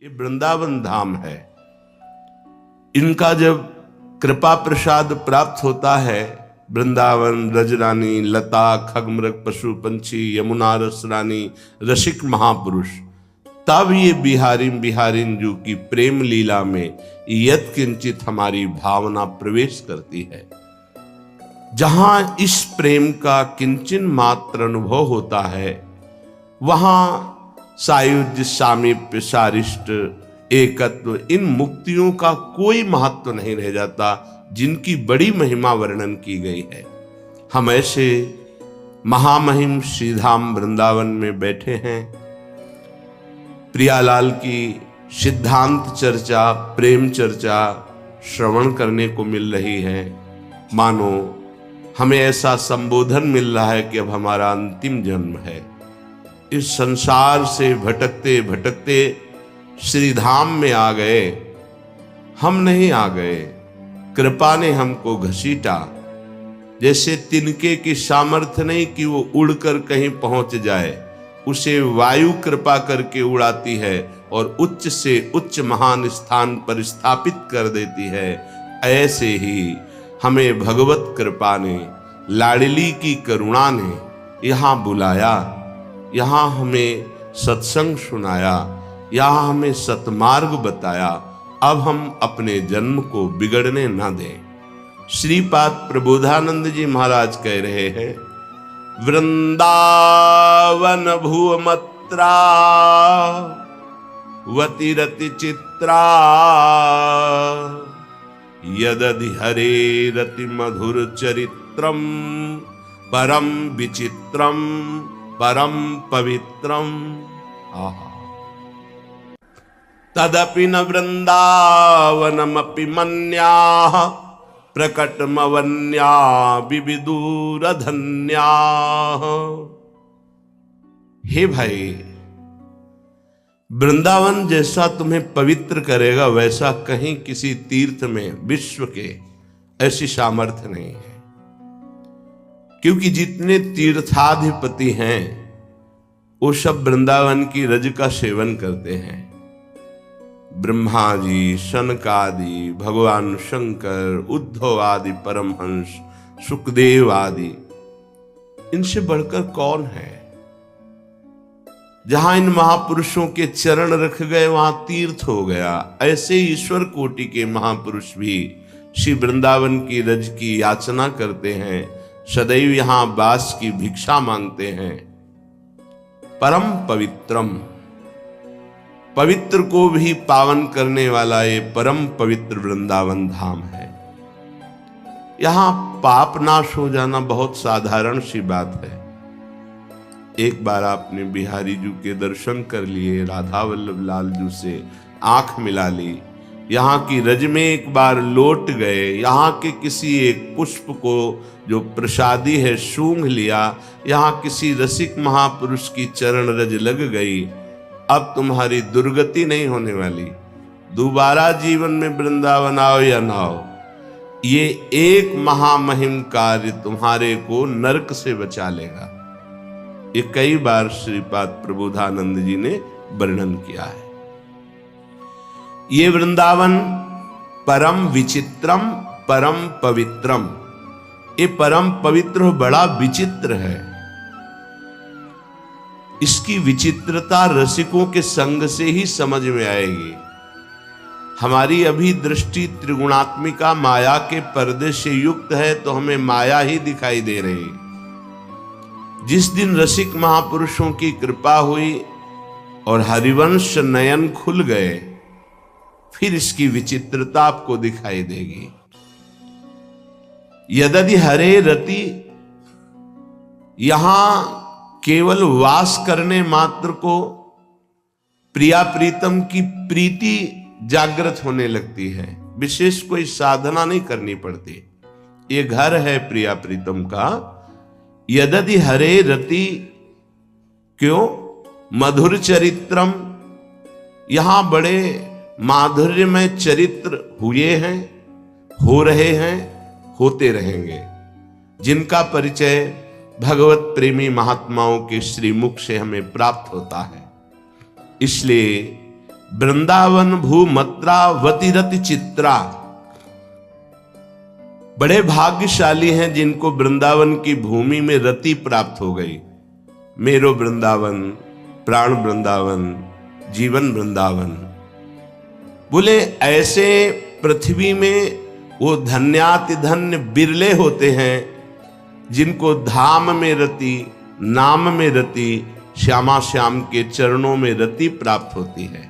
ये वृंदावन धाम है। इनका जब कृपा प्रसाद प्राप्त होता है, वृंदावन, ब्रजरानी, लता, खगमृग, पशु पंछी, यमुना रस रानी, रसिक महापुरुष, तब ये बिहारिन जो की प्रेम लीला में यत किंचित हमारी भावना प्रवेश करती है। जहां इस प्रेम का किंचन मात्र अनुभव होता है, वहां सायुज्य, सामीप्य, सारिष्ट, एकत्व, इन मुक्तियों का कोई महत्व नहीं रह जाता, जिनकी बड़ी महिमा वर्णन की गई है। हम ऐसे महामहिम श्रीधाम वृंदावन में बैठे हैं। प्रियालाल की सिद्धांत चर्चा, प्रेम चर्चा श्रवण करने को मिल रही है। मानो हमें ऐसा संबोधन मिल रहा है कि अब हमारा अंतिम जन्म है। इस संसार से भटकते भटकते श्रीधाम में आ गए। हम नहीं आ गए, कृपा ने हमको घसीटा। जैसे तिनके की सामर्थ्य नहीं कि वो उड़कर कहीं पहुंच जाए, उसे वायु कृपा करके उड़ाती है और उच्च से उच्च महान स्थान पर स्थापित कर देती है। ऐसे ही हमें भगवत कृपा ने, लाडली की करुणा ने यहाँ बुलाया, यहाँ हमें सत्संग सुनाया, यहाँ हमें सतमार्ग बताया। अब हम अपने जन्म को बिगड़ने न दें। श्रीपाद प्रबोधानंद जी महाराज कह रहे हैं, वृंदावन भुवमत्रा वतिरति चित्रा यदधि हरे रति मधुर चरित्रम परम विचित्रम परम पवित्रम। आहा, तदपि न वृंदावनमपि मन्याः प्रकटमवन्या विविदूरधन्याः। हे भाई, वृंदावन जैसा तुम्हें पवित्र करेगा, वैसा कहीं किसी तीर्थ में विश्व के ऐसी सामर्थ्य नहीं है। क्योंकि जितने तीर्थाधिपति हैं वो सब वृंदावन की रज का सेवन करते हैं। ब्रह्मा जी, शनकादि, भगवान शंकर, उद्धव आदि परमहंस, सुखदेव आदि, इनसे बढ़कर कौन है? जहां इन महापुरुषों के चरण रख गए वहां तीर्थ हो गया। ऐसे ईश्वर कोटि के महापुरुष भी श्री वृंदावन की रज की याचना करते हैं, सदैव यहां वास की भिक्षा मांगते हैं। परम पवित्रम, पवित्र को भी पावन करने वाला ये परम पवित्र वृंदावन धाम है। यहां पाप नाश हो जाना बहुत साधारण सी बात है। एक बार आपने बिहारी जी के दर्शन कर लिए, राधा वल्लभ लाल जी से आंख मिला ली, यहाँ की रज में एक बार लौट गए, यहाँ के किसी एक पुष्प को जो प्रसादी है सूंघ लिया, यहाँ किसी रसिक महापुरुष की चरण रज लग गई, अब तुम्हारी दुर्गति नहीं होने वाली। दोबारा जीवन में वृंदावन आओ या ना आओ, ये एक महामहिम कार्य तुम्हारे को नरक से बचा लेगा। ये कई बार श्रीपाद प्रबोधानंद जी ने वर्णन किया है। ये वृंदावन परम विचित्रम परम पवित्रम, ये परम पवित्र बड़ा विचित्र है। इसकी विचित्रता रसिकों के संग से ही समझ में आएगी। हमारी अभी दृष्टि त्रिगुणात्मिका माया के पर्दे से युक्त है, तो हमें माया ही दिखाई दे रही। जिस दिन रसिक महापुरुषों की कृपा हुई और हरिवंश नयन खुल गए, फिर इसकी विचित्रता आपको दिखाई देगी। यदि हरे रति, यहां केवल वास करने मात्र को प्रिया प्रीतम की प्रीति जागृत होने लगती है। विशेष कोई साधना नहीं करनी पड़ती। ये घर है प्रिया प्रीतम का। यदि हरे रति, क्यों? मधुर चरित्रम, यहां बड़े माधुर्यमय चरित्र हुए हैं, हो रहे हैं, होते रहेंगे, जिनका परिचय भगवत प्रेमी महात्माओं के श्रीमुख से हमें प्राप्त होता है। इसलिए वृंदावन भूमत्रावती रति चित्रा। बड़े भाग्यशाली हैं जिनको वृंदावन की भूमि में रति प्राप्त हो गई। मेरो वृंदावन, प्राण वृंदावन, जीवन वृंदावन। बोले ऐसे पृथ्वी में वो धन्याति धन्य बिरले होते हैं जिनको धाम में रति, नाम में रति, श्यामा श्याम के चरणों में रति प्राप्त होती है।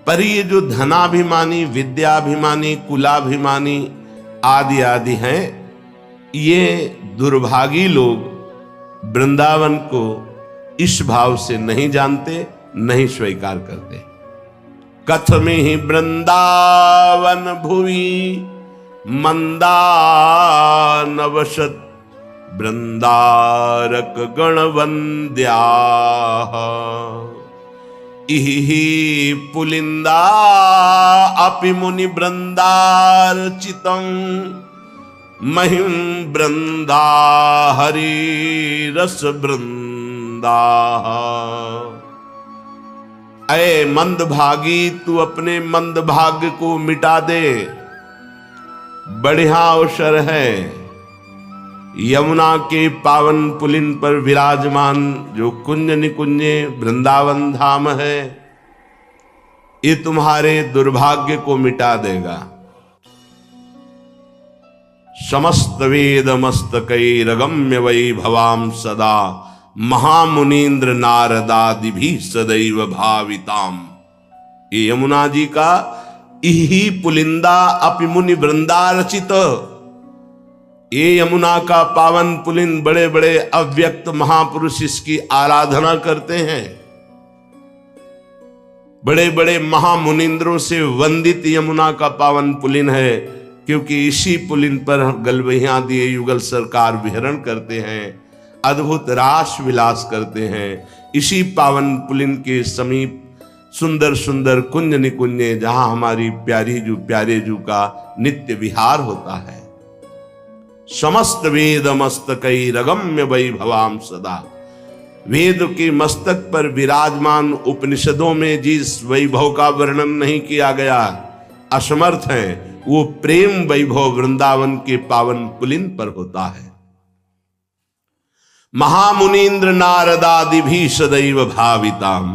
पर ये जो धनाभिमानी, विद्याभिमानी, कुलाभिमानी आदि आदि हैं, ये दुर्भागी लोग वृंदावन को इस भाव से नहीं जानते, नहीं स्वीकार करते। कथमि ही वृंदावन भुवि मंदा नवशत वृंदारक गणवंद्या इहि पुलिंदा अपि मुनि वृंदार्चितं महिम वृंदा हरि रस वृंदा। अय मंदभागी, तू अपने मंदभाग्य को मिटा दे, बढ़िया अवसर है। यमुना के पावन पुलिन पर विराजमान जो कुंज निकुंजे वृंदावन धाम है, ये तुम्हारे दुर्भाग्य को मिटा देगा। समस्त वेद मस्तकैरगम्य वैभवाम सदा महामुनीन्द्र नारदादि भी सदैव भाविताम। ये यमुना जी का इहि पुलिंदा अपि मुनि वृंदारचित। ये यमुना का पावन पुलिन, बड़े बड़े अव्यक्त महापुरुष इसकी आराधना करते हैं। बड़े बड़े महामुनिंद्रों से वंदित यमुना का पावन पुलिन है, क्योंकि इसी पुलिन पर गलवहिया दिए युगल सरकार विहरण करते हैं, अद्भुत रास विलास करते हैं। इसी पावन पुलिन के समीप सुंदर सुंदर कुंज निकुंजे, जहां हमारी प्यारी जू प्यारे जू का नित्य विहार होता है। समस्त वेद मस्तकैरगम्य वैभवाम सदा। वेद के मस्तक पर विराजमान उपनिषदों में जिस वैभव का वर्णन नहीं किया गया, असमर्थ हैं, वो प्रेम वैभव वृंदावन के पावन पुलिन पर होता है। महामुनीन्द्र नारदादि भी सदैव भाविताम।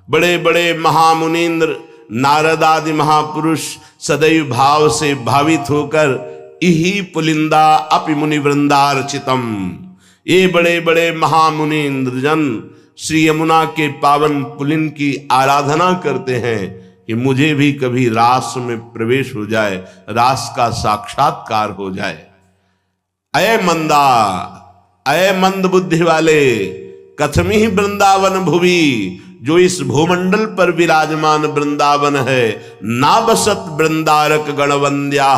बड़े बड़े महामुनीन्द्र नारदादि महापुरुष सदैव भाव से भावित होकर इहि पुलिंदा अपि मुनि वृंदार्चितम। ये बड़े बड़े महामुनीन्द्र जन श्री यमुना के पावन पुलिन की आराधना करते हैं कि मुझे भी कभी रास में प्रवेश हो जाए, रास का साक्षात्कार हो जाए। अय मंदा, अय मंद बुद्धि वाले, कथमि ही वृंदावन भुवि, जो इस भूमंडल पर विराजमान वृंदावन है, ना बसत वृंदारक गणवंद्या।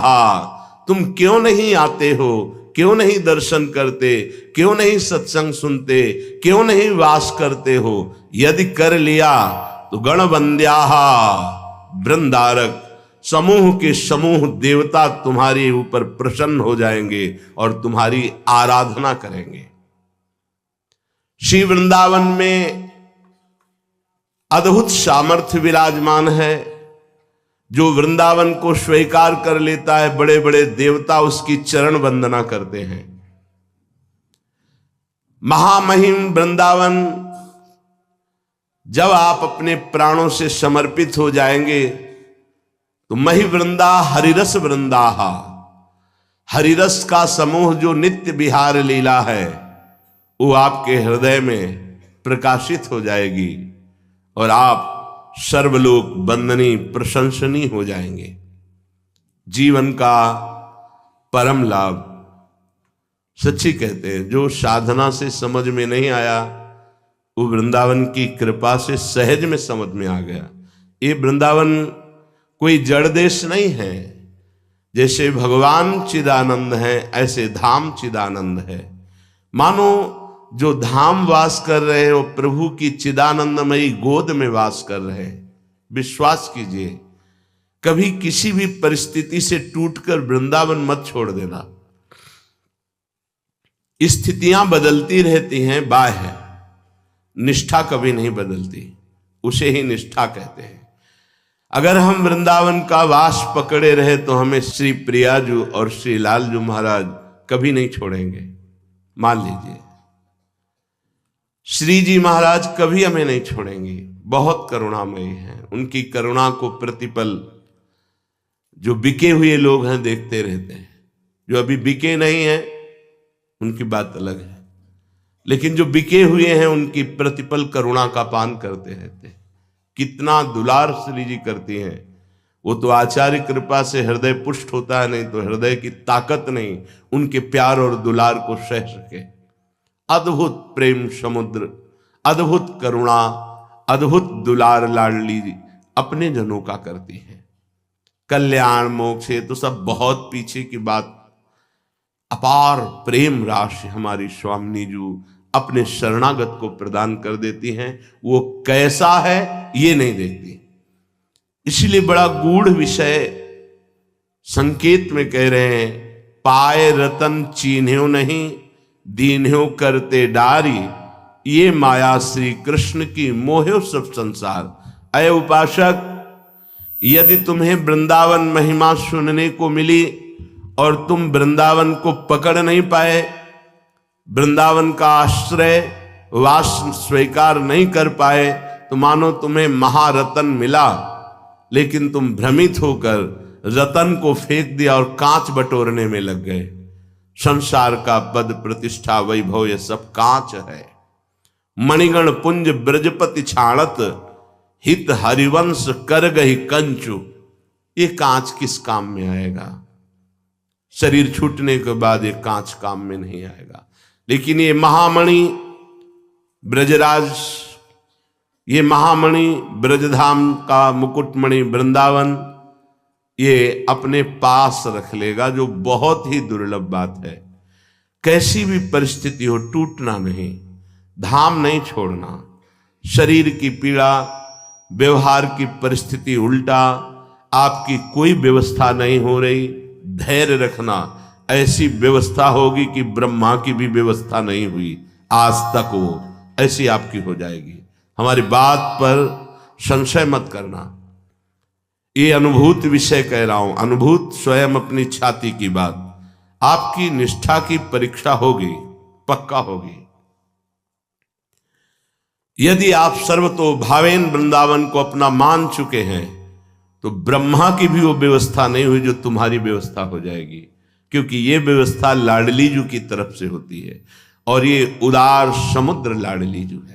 तुम क्यों नहीं आते हो, क्यों नहीं दर्शन करते, क्यों नहीं सत्संग सुनते, क्यों नहीं वास करते हो? यदि कर लिया तो गणवंद्या, वृंदारक समूह के समूह देवता तुम्हारे ऊपर प्रसन्न हो जाएंगे और तुम्हारी आराधना करेंगे। श्री वृंदावन में अद्भुत सामर्थ्य विराजमान है। जो वृंदावन को स्वीकार कर लेता है, बड़े बड़े देवता उसकी चरण वंदना करते हैं। महामहिम वृंदावन, जब आप अपने प्राणों से समर्पित हो जाएंगे तो मही वृंदा हरिरस वृंदाहा, हरिरस का समूह जो नित्य विहार लीला है, वो आपके हृदय में प्रकाशित हो जाएगी और आप सर्वलोक वंदनीय प्रशंसनीय हो जाएंगे। जीवन का परम लाभ सच्ची कहते हैं, जो साधना से समझ में नहीं आया वो वृंदावन की कृपा से सहज में समझ में आ गया। ये वृंदावन कोई जड़ देश नहीं है। जैसे भगवान चिदानंद है, ऐसे धाम चिदानंद है। मानो जो धाम वास कर रहे हैं वो प्रभु की चिदानंदमयी गोद में वास कर रहे हैं। विश्वास कीजिए, कभी किसी भी परिस्थिति से टूटकर वृंदावन मत छोड़ देना। स्थितियां बदलती रहती हैं, बाह्य निष्ठा कभी नहीं बदलती, उसे ही निष्ठा कहते हैं। अगर हम वृंदावन का वास पकड़े रहे तो हमें श्री प्रियाजू और श्री लालजू महाराज कभी नहीं छोड़ेंगे। मान लीजिए श्री जी महाराज कभी हमें नहीं छोड़ेंगे, बहुत करुणामयी हैं। उनकी करुणा को प्रतिपल जो बिके हुए लोग हैं देखते रहते हैं। जो अभी बिके नहीं हैं उनकी बात अलग है, लेकिन जो बिके हुए हैं उनकी प्रतिपल करुणा का पान करते रहते हैं। कितना दुलार श्री जी करती हैं। वो तो आचार्य कृपा से हृदय पुष्ट होता है, नहीं तो हृदय की ताकत नहीं उनके प्यार और दुलार को सह सके। अद्भुत प्रेम समुद्र, अद्भुत करुणा, अद्भुत दुलार लाडली अपने जनों का करती हैं। कल्याण मोक्ष ये तो सब बहुत पीछे की बात। अपार प्रेम राशि हमारी स्वामिनी जी अपने शरणागत को प्रदान कर देती हैं। वो कैसा है ये नहीं देखती, इसलिए बड़ा गूढ़ विषय संकेत में कह रहे हैं। पाए रतन चीन्ह्यो नहीं, दीन्ह्यो करते डारी, ये माया श्री कृष्ण की मोह्यो सब संसार। अय उपासक, यदि तुम्हें वृंदावन महिमा सुनने को मिली और तुम वृंदावन को पकड़ नहीं पाए, वृंदावन का आश्रय वास स्वीकार नहीं कर पाए, तो मानो तुम्हें महारतन मिला, लेकिन तुम भ्रमित होकर रतन को फेंक दिया और कांच बटोरने में लग गए। संसार का पद प्रतिष्ठा वैभव ये सब कांच है। मणिगण पुंज ब्रजपति छाणत, हित हरिवंश कर गई कंचु। ये कांच किस काम में आएगा? शरीर छूटने के बाद ये कांच काम में नहीं आएगा। लेकिन ये महामणि ब्रजराज, ये महामणि ब्रजधाम का मुकुटमणि वृंदावन, ये अपने पास रख लेगा, जो बहुत ही दुर्लभ बात है। कैसी भी परिस्थिति हो टूटना नहीं, धाम नहीं छोड़ना। शरीर की पीड़ा, व्यवहार की परिस्थिति उल्टा, आपकी कोई व्यवस्था नहीं हो रही, धैर्य रखना। ऐसी व्यवस्था होगी कि ब्रह्मा की भी व्यवस्था नहीं हुई आज तक, वो ऐसी आपकी हो जाएगी। हमारी बात पर संशय मत करना। ये अनुभूत विषय कह रहा हूं, अनुभूत स्वयं अपनी छाती की बात। आपकी निष्ठा की परीक्षा होगी, पक्का होगी। यदि आप सर्वतो भावेन वृंदावन को अपना मान चुके हैं, तो ब्रह्मा की भी वो व्यवस्था नहीं हुई जो तुम्हारी व्यवस्था हो जाएगी। क्योंकि ये व्यवस्था लाडली जू की तरफ से होती है, और ये उदार समुद्र लाडली जू है।